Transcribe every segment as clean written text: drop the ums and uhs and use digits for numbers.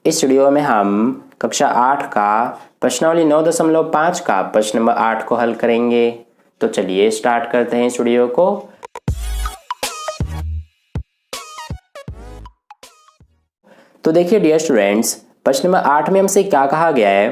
इस वीडियो में हम कक्षा 8 का प्रश्नावली 9.5 का प्रश्न नंबर 8 को हल करेंगे। तो चलिए स्टार्ट करते हैं इस वीडियो को। तो देखिए डियर स्टूडेंट्स, प्रश्न नंबर 8 में हमसे क्या कहा गया है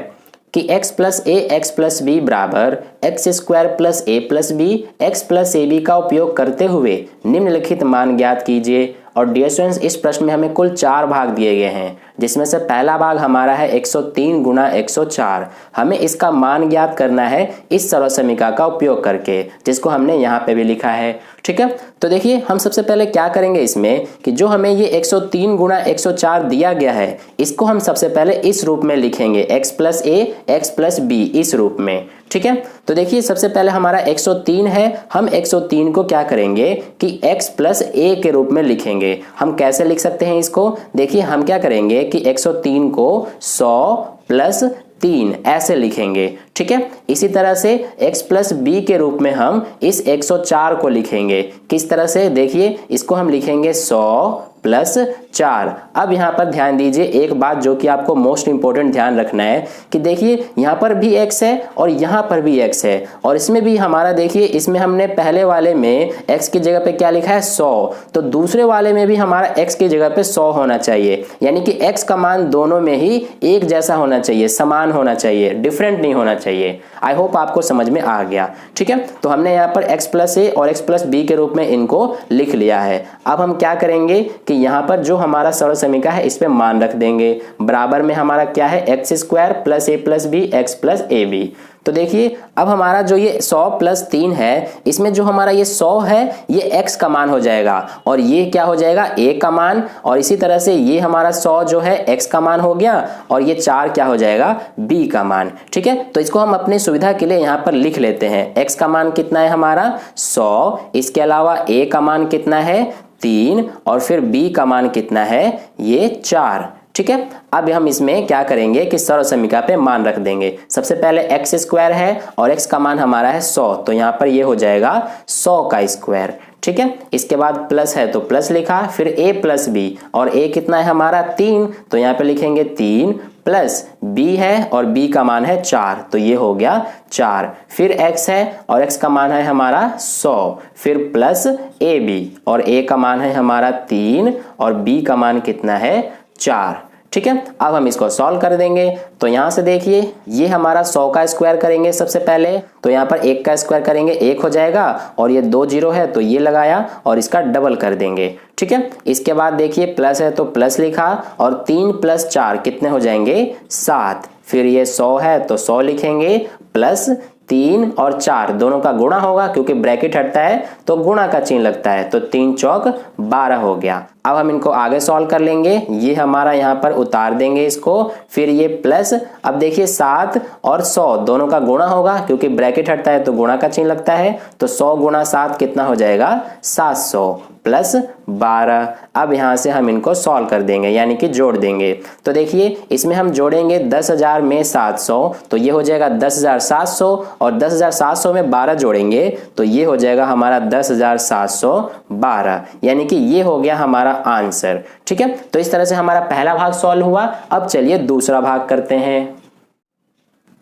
कि x plus A x plus B बराबर x square plus A plus B x plus A B का उपयोग करते हुए निम्नलिखित मान ज्ञात कीजिए। और डियर स्टूडेंट्स, इस प्रश्न में हमें कुल 4 भाग दिए गए हैं, जिसमें से पहला भाग हमारा है 103 गुना 104। हमें इसका मान ज्ञात करना है इस सरल समीकरण का उपयोग करके, जिसको हमने यहाँ पे भी लिखा है। ठीक है, तो देखिए हम सबसे पहले क्या करेंगे इसमें कि जो हमें ये 103 गुना 104 दिया गया है, इसको हम सबसे पहले इस रूप में लिखेंगे, x plus A x plus B, इस रूप में। ठीक है, तो देखिए सबसे पहले हमारा 103 है, हम 103 को क्या करेंगे कि x प्लस ए के रूप में लिखेंगे। हम कैसे लिख सकते हैं इसको? देखिए हम क्या करेंगे कि 103 को 100 प्लस 3 ऐसे लिखेंगे। ठीक है, इसी तरह से x प्लस बी के रूप में हम इस 104 को लिखेंगे। किस तरह से? देखिए इसको हम लिखेंगे 100 प्लस 4। अब यहाँ पर ध्यान दीजिए एक बात जो कि आपको मोस्ट इंपॉर्टेंट ध्यान रखना है कि देखिए यहाँ पर भी x है और यहाँ पर भी x है, और इसमें भी हमारा देखिए इसमें हमने पहले वाले में x की जगह पे क्या लिखा है 100, तो दूसरे वाले में भी हमारा x की जगह पे 100 होना चाहिए। यानी कि x का मान दोनों में ही एक जैसा होना चाहिए, समान होना चाहिए, डिफरेंट नहीं होना चाहिए। आई होप आपको समझ में आ गया। ठीक है, तो हमने यहाँ पर x प्लस ए और x प्लस बी के रूप में इनको लिख लिया है। अब हम क्या करेंगे कि यहाँ पर जो हमारा सरल समीकरण है इस पे मान रख देंगे। बराबर में हमारा क्या है, x square plus A plus B x plus A B. तो देखिए अब हमारा जो ये 100 प्लस 3 है, इसमें जो हमारा ये 100 है ये x का मान हो जाएगा, और ये क्या हो जाएगा a का मान, और इसी तरह से ये हमारा 100 जो है x का मान हो गया, और ये 4 क्या हो जाएगा, b का मान। ठीक है, तो इसको हम अपनी सुविधा के लिए यहाँ पर लिख लेते हैं। x का मान कितना है हमारा 100, इसके अलावा a का मान कितना है 3, और फिर b का मान कितना है ये 4। ठीक है, अब हम इसमें क्या करेंगे कि सरल समीकरण पे मान रख देंगे। सबसे पहले एक्स स्क्वायर है और x का मान हमारा है 100, तो यहाँ पर ये हो जाएगा 100 का स्क्वायर। ठीक है, इसके बाद प्लस है तो प्लस लिखा, फिर a प्लस बी, और a कितना है हमारा 3, तो यहाँ पे लिखेंगे 3 प्लस b है और b का मान है 4, तो ये हो गया 4। फिर x है और x का मान है हमारा 100, फिर प्लस ab, और a का मान है हमारा 3 और b का मान कितना है 4। ठीक है, अब हम इसको सॉल्व कर देंगे। तो यहाँ से देखिए ये हमारा 100 का स्क्वायर करेंगे सबसे पहले, तो यहाँ पर 1 का स्क्वायर करेंगे 1 हो जाएगा, और ये 2 0 है तो ये लगाया और इसका डबल कर देंगे। ठीक है, इसके बाद देखिए प्लस है तो प्लस लिखा, और 3 प्लस 4 कितने हो जाएंगे 7। फिर ये 100 है तो 100 लिखेंगे, प्लस 3 और 4 दोनों का गुणा होगा, क्योंकि ब्रैकेट हटता है तो गुणा का चिन्ह लगता है, तो 3 चौक 12 हो गया। अब हम इनको आगे सॉल्व कर लेंगे। ये हमारा यहाँ पर उतार देंगे इसको, फिर ये प्लस, अब देखिए 7 और 100 दोनों का गुणा होगा, क्योंकि ब्रैकेट हटता है तो गुणा का चिन्ह लगता है, तो 100 गुणा 7 कितना हो जाएगा 700 प्लस 12। अब यहाँ से हम इनको सॉल्व कर देंगे, यानी कि जोड़ देंगे। तो देखिए इसमें हम जोड़ेंगे 10,000 में 700, तो ये हो जाएगा 10,700, और 10,700 में 12 जोड़ेंगे तो ये हो जाएगा हमारा 10,712, यानी कि ये हो गया हमारा आंसर। ठीक है, तो इस तरह से हमारा पहला भाग सॉल्व हुआ। अब चलिए दूसरा भाग करते हैं।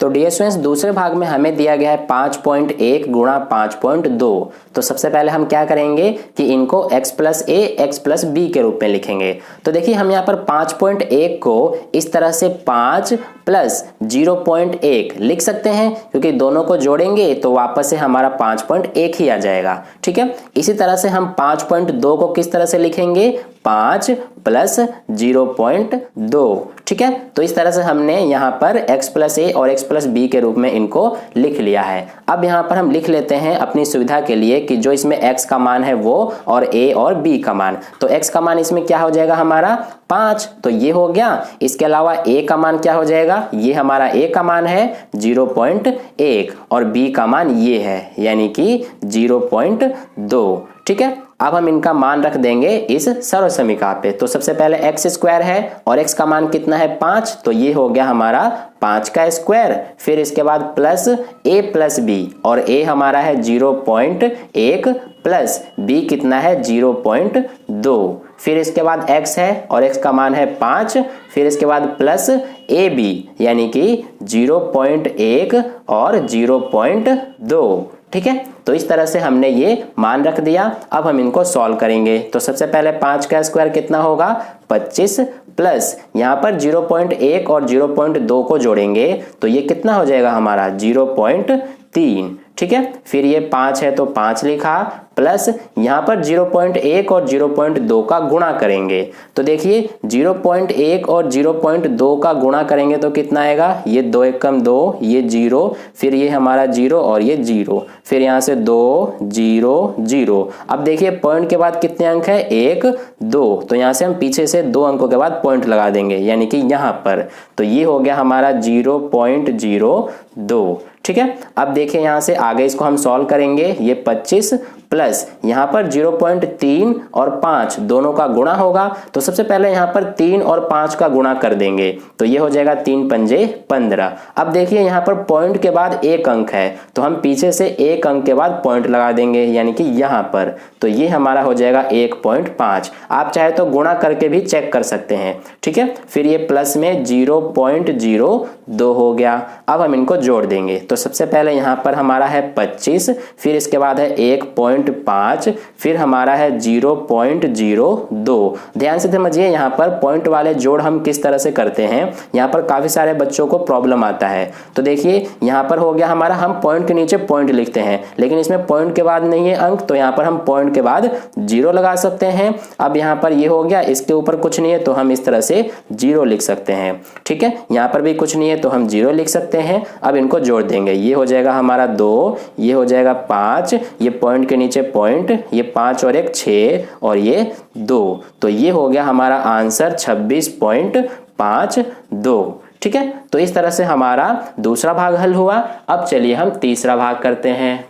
तो डियर स्टूडेंट्स, दूसरे भाग में हमें दिया गया है 5.1 गुणा 5.2। तो सबसे पहले हम क्या करेंगे कि इनको x plus A x plus B के रूप में लिखेंगे। तो देखिए हम यहाँ पर 5.1 को इस तरह से 5 प्लस 0.1 लिख सकते हैं, क्योंकि दोनों को जोड़ेंगे तो वापस से हमारा 5.1 ही आ जाएगा। ठीक है, इसी तरह से हम 5.2 को किस तरह से लिखेंगे, 5 प्लस 0.2। ठीक है, तो इस तरह से हमने यहाँ पर x प्लस ए और x प्लस बी के रूप में इनको लिख लिया है। अब यहाँ पर हम लिख लेते हैं अपनी सुविधा के लिए कि जो इसमें x का मान है वो, और a और b का मान। तो x का मान इसमें क्या हो जाएगा हमारा 5, तो ये हो गया। इसके अलावा a का मान क्या हो जाएगा, ये हमारा a का मान है 0.1, और b का मान ये है, यानी कि 0.2। ठीक है, अब हम इनका मान रख देंगे इस सरल समीकरण पे। तो सबसे पहले एक्स स्क्वायर है और x का मान कितना है 5, तो ये हो गया हमारा 5 का स्क्वायर। फिर इसके बाद प्लस a प्लस बी, और a हमारा है 0.1 प्लस b कितना है 0.2। फिर इसके बाद x है और x का मान है 5, फिर इसके बाद प्लस AB यानी कि 0.1 और 0.2। ठीक है, तो इस तरह से हमने ये मान रख दिया। अब हम इनको सॉल्व करेंगे। तो सबसे पहले 5 का स्क्वायर कितना होगा 25, प्लस यहाँ पर 0.1 और 0.2 को जोड़ेंगे तो ये कितना हो जाएगा हमारा 0.3। ठीक है, फिर ये 5 है तो 5 लिखा, प्लस यहाँ पर 0.1 और 0.2 का गुणा करेंगे। तो देखिए 0.1 और 0.2 का गुणा करेंगे तो कितना आएगा, ये 2 एकम 2, ये 0, फिर ये हमारा 0 और ये 0, फिर यहाँ से 2 0 0। अब देखिए पॉइंट के बाद कितने अंक है 1 2, तो यहाँ से हम पीछे से 2 अंकों के बाद पॉइंट लगा देंगे यानी कि यहाँ पर। तो ये हो गया हमारा 0.02। ठीक है, अब देखिए यहाँ से आगे इसको हम सॉल्व करेंगे। ये 25 प्लस यहाँ पर 0.3 और 5 दोनों का गुणा होगा। तो सबसे पहले यहाँ पर 3 और 5 का गुणा कर देंगे तो ये हो जाएगा 3 पंजे 15। अब देखिए यहाँ पर पॉइंट के बाद एक अंक है तो हम पीछे से एक अंक के बाद पॉइंट लगा देंगे यानी कि यहाँ पर। तो ये हमारा हो जाएगा 1.5। आप चाहे तो गुणा करके भी चेक कर सकते हैं। ठीक है, फिर ये प्लस में 0.02 हो गया। अब हम इनको जोड़ देंगे। तो सबसे पहले यहाँ पर हमारा है 25, फिर इसके बाद है 1.5, फिर हमारा है 0.02। ध्यान से समझिए यहाँ पर पॉइंट वाले जोड़ हम किस तरह से करते हैं, यहाँ पर काफी सारे बच्चों को प्रॉब्लम आता है। तो देखिए यहाँ पर हो गया हमारा, हम पॉइंट के नीचे पॉइंट लिखते हैं लेकिन इसमें पॉइंट के बाद नहीं है अंक, तो यहाँ पर हम पॉइंट के बाद 0 लगा सकते हैं। अब यहाँ पर ये हो गया, इसके ऊपर कुछ नहीं है तो हम इस तरह से 0 लिख सकते हैं। ठीक है, यहाँ पर भी कुछ नहीं है तो हम 0 लिख सकते हैं। अब इनको जोड़ देंगे, ये हो जाएगा हमारा 2, ये हो जाएगा 5, ये पॉइंट के नीचे पॉइंट, ये 5 और 1 6 और ये 2। तो ये हो गया हमारा आंसर 26.52। ठीक है, तो इस तरह से हमारा दूसरा भाग हल हुआ। अब चलिए हम तीसरा भाग करते हैं।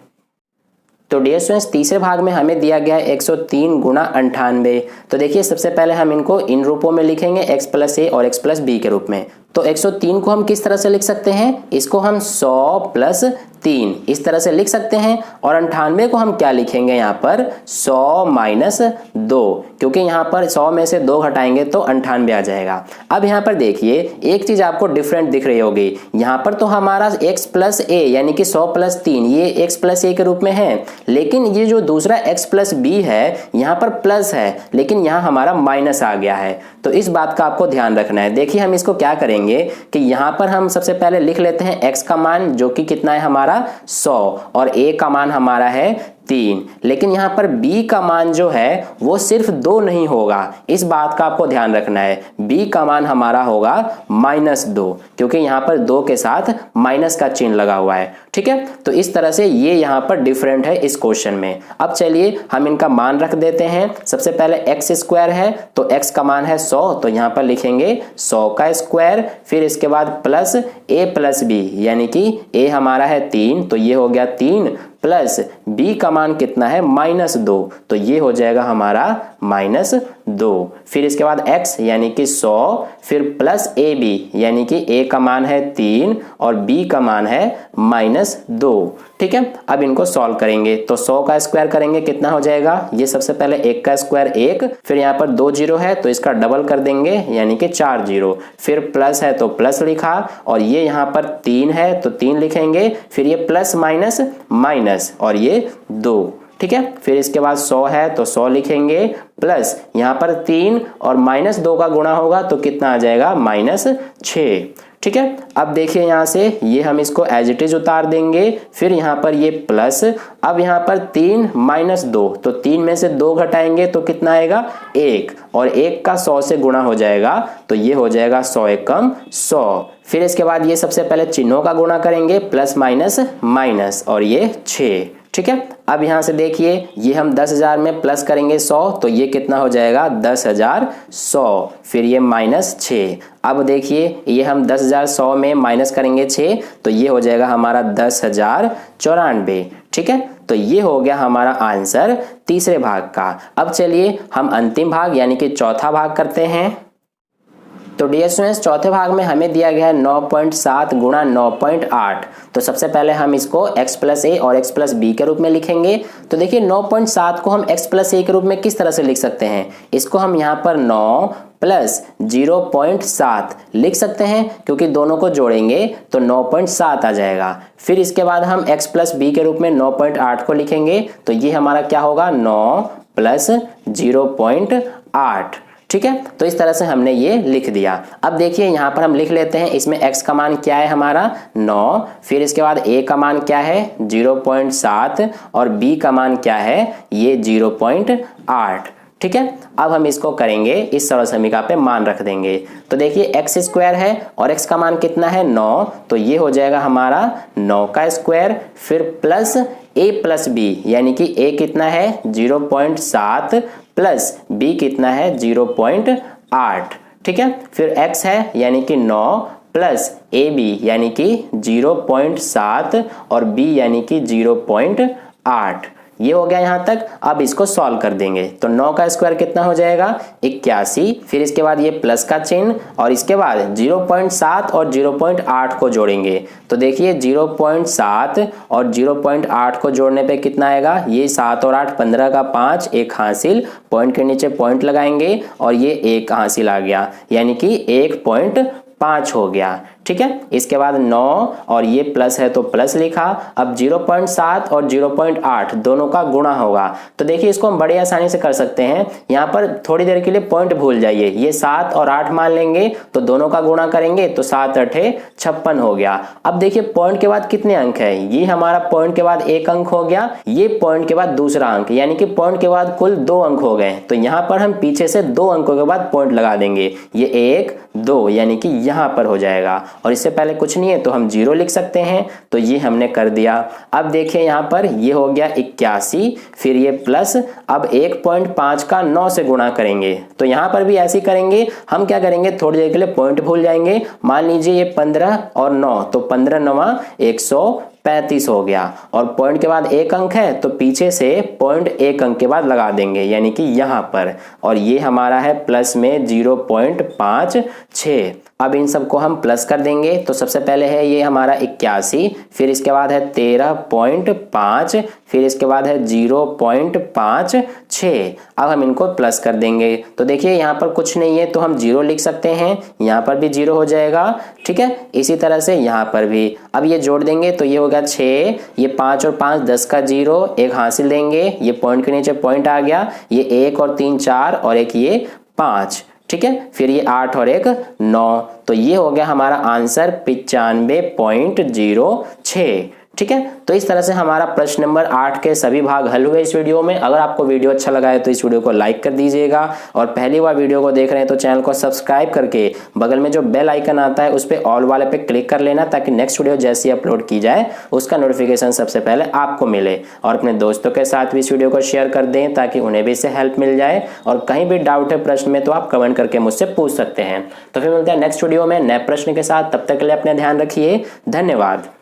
तो डियर स्टूडेंट्स, तीसरे भाग में हमें दिया गया है 103 गुणा 98। तो देखिए सबसे पहले हम इनको इन रूपों में लिखेंगे, x प्लस ए और x प्लस बी के रूप में। तो 103 को हम किस तरह से लिख सकते हैं, इसको हम 100 प्लस 3 इस तरह से लिख सकते हैं। और 98 को हम क्या लिखेंगे यहाँ पर 100 माइनस 2, क्योंकि यहाँ पर 100 में से 2 घटाएंगे तो 98 आ जाएगा। अब यहाँ पर देखिए एक चीज आपको डिफरेंट दिख रही होगी, यहाँ पर तो हमारा x प्लस ए यानी कि 100 प्लस 3 ये x प्लस ए के रूप में है, लेकिन ये जो दूसरा x प्लस बी है यहाँ पर प्लस है लेकिन यहाँ हमारा माइनस आ गया है। तो इस बात का आपको ध्यान रखना है। देखिए हम इसको क्या करेंगे कि यहाँ पर हम सबसे पहले लिख लेते हैं x का मान जो कि कितना है हमारा 100 और a का मान हमारा है 3, लेकिन यहाँ पर b का मान जो है वो सिर्फ 2 नहीं होगा। इस बात का आपको ध्यान रखना है, b का मान हमारा होगा -2, क्योंकि यहाँ पर 2 के साथ माइनस का चिन्ह लगा हुआ है। ठीक है, तो इस तरह से ये यहाँ पर डिफरेंट है इस क्वेश्चन में। अब चलिए हम इनका मान रख देते हैं। सबसे पहले x स्क्वायर है तो x का मान है 100, तो यहाँ पर लिखेंगे 100 का स्क्वायर, फिर इसके बाद प्लस a प्लस b यानी कि a हमारा है 3 तो ये हो गया 3, प्लस b का मान कितना है -2 तो ये हो जाएगा हमारा -2, फिर इसके बाद x यानी कि 100, फिर प्लस ab यानी कि a का मान है 3 और b का मान है -2। ठीक है, अब इनको सॉल्व करेंगे। तो 100 का स्क्वायर करेंगे कितना हो जाएगा, ये सबसे पहले 1 का स्क्वायर 1, फिर यहाँ पर 2 0 है तो इसका डबल कर देंगे यानी कि 4 0, फिर प्लस है तो प्लस लिखा, और ये यहाँ पर 3 है तो 3 लिखेंगे, फिर ये प्लस माइनस माइनस और ये 2। ठीक है, फिर इसके बाद 100 है तो 100 लिखेंगे, प्लस यहाँ पर 3 और -2 का गुणा होगा तो कितना आ जाएगा -6। ठीक है, अब देखिए यहाँ से ये हम इसको एज इट इज उतार देंगे, फिर यहाँ पर ये प्लस, अब यहाँ पर 3 -2 तो 3 में से 2 घटाएंगे तो कितना आएगा 1, और 1 का 100 से गुणा हो जाएगा तो ये हो जाएगा 100 एकम 100। फिर इसके बाद ये सबसे पहले चिन्हों का गुणा करेंगे, प्लस माइनस माइनस और ये 6। ठीक है, अब यहाँ से देखिए ये हम 10,000 में प्लस करेंगे 100 तो ये कितना हो जाएगा 10,100, फिर ये -6। अब देखिए ये हम 10,100 में माइनस करेंगे 6 तो ये हो जाएगा हमारा 10,094। ठीक है, तो ये हो गया हमारा आंसर तीसरे भाग का। अब चलिए हम अंतिम भाग यानी कि चौथा भाग करते हैं। तो डियर स्टूडेंट्स चौथे भाग में हमें दिया गया है 9.7 गुणा 9.8। तो सबसे पहले हम इसको x प्लस ए और x प्लस बी के रूप में लिखेंगे। तो देखिए 9.7 को हम x प्लस ए के रूप में किस तरह से लिख सकते हैं, इसको हम यहाँ पर 9 प्लस 0.7 लिख सकते हैं, क्योंकि दोनों को जोड़ेंगे तो 9.7 आ जाएगा। फिर इसके बाद हम x प्लस बी के रूप में 9.8 को लिखेंगे, तो ये हमारा क्या होगा 9 प्लस 0.8। ठीक है, तो इस तरह से हमने ये लिख दिया। अब देखिए यहाँ पर हम लिख लेते हैं, इसमें x का मान क्या है हमारा 9, फिर इसके बाद a का मान क्या है 0.7 और b का मान क्या है ये 0.8। ठीक है, अब हम इसको करेंगे, इस सरल समीकरण पे मान रख देंगे। तो देखिए x स्क्वायर है और x का मान कितना है 9, तो ये हो जाएगा हमारा 9 का स्क्वायर, फिर प्लस a प्लस b यानी कि a कितना है 0.7 प्लस b कितना है 0.8। ठीक है, फिर x है यानी कि 9 प्लस ab यानी कि 0.7 और b यानी कि 0.8। ये हो गया यहाँ तक। अब इसको सॉल्व कर देंगे, तो 9 का स्क्वायर कितना हो जाएगा 81, फिर इसके बाद ये प्लस का चिन्ह और इसके बाद 0.7 और 0.8 को जोड़ेंगे। तो देखिए 0.7 और 0.8 को जोड़ने पे कितना आएगा, ये 7 और 8 15 का 5, एक हासिल, पॉइंट के नीचे पॉइंट लगाएंगे और ये एक हासिल आ गया, यानी कि 1.5 हो गया। ठीक है, इसके बाद 9 और ये प्लस है तो प्लस लिखा। अब 0.7 और 0.8 दोनों का गुणा होगा, तो देखिए इसको हम बड़े आसानी से कर सकते हैं। यहाँ पर थोड़ी देर के लिए पॉइंट भूल जाइए, ये 7 और 8 मान लेंगे तो दोनों का गुणा करेंगे तो 7 8 56 हो गया। अब देखिए पॉइंट के बाद कितने अंक है, ये हमारा पॉइंट के बाद एक अंक हो गया, ये पॉइंट के बाद दूसरा अंक, यानी कि पॉइंट के बाद कुल 2 अंक हो गए। तो यहाँ पर हम पीछे से 2 अंकों के बाद पॉइंट लगा देंगे, ये 1 2 यानी कि यहाँ पर हो जाएगा, और इससे पहले कुछ नहीं है तो हम 0 लिख सकते हैं। तो ये हमने कर दिया। अब देखिए यहाँ पर ये हो गया 81, फिर ये प्लस, अब 1.5 का 9 से गुणा करेंगे, तो यहाँ पर भी ऐसे ही करेंगे। हम क्या करेंगे, थोड़ी देर के लिए पॉइंट भूल जाएंगे। मान लीजिए ये 15 और 9, तो 15 9 135 हो गया, और पॉइंट के बाद एक अंक है तो पीछे से पॉइंट एक अंक के बाद लगा देंगे, यानी कि यहाँ पर, और ये हमारा है प्लस में 0.56। अब इन सबको हम प्लस कर देंगे, तो सबसे पहले है ये हमारा 81, फिर इसके बाद है 13.5, फिर इसके बाद है 0.56। अब हम इनको प्लस कर देंगे, तो देखिए यहाँ पर कुछ नहीं है तो हम 0 लिख सकते हैं, यहाँ पर भी 0 हो जाएगा। ठीक है, इसी तरह से यहाँ पर भी। अब ये जोड़ देंगे तो ये होगा 6, ये 5 और 5 10 का 0, एक हासिल देंगे, ये पॉइंट के नीचे पॉइंट आ गया, ये 1 और 3 4 और एक ये 5। ठीक है, फिर ये 8 और एक 9, तो ये हो गया हमारा आंसर 95.06। ठीक है, तो इस तरह से हमारा प्रश्न नंबर 8 के सभी भाग हल हुए इस वीडियो में। अगर आपको वीडियो अच्छा लगा है तो इस वीडियो को लाइक कर दीजिएगा, और पहली बार वीडियो को देख रहे हैं तो चैनल को सब्सक्राइब करके बगल में जो बेल आइकन आता है उस पर ऑल वाले पे क्लिक कर लेना, ताकि नेक्स्ट वीडियो जैसी अपलोड की जाए उसका नोटिफिकेशन सबसे पहले आपको मिले। और अपने दोस्तों के साथ भी इस वीडियो को शेयर कर दें ताकि उन्हें भी इससे हेल्प मिल जाए। और कहीं भी डाउट है प्रश्न में तो आप कमेंट करके मुझसे पूछ सकते हैं। तो फिर मिलते हैं नेक्स्ट वीडियो में नए प्रश्न के साथ, तब तक के लिए अपने ध्यान रखिए। धन्यवाद।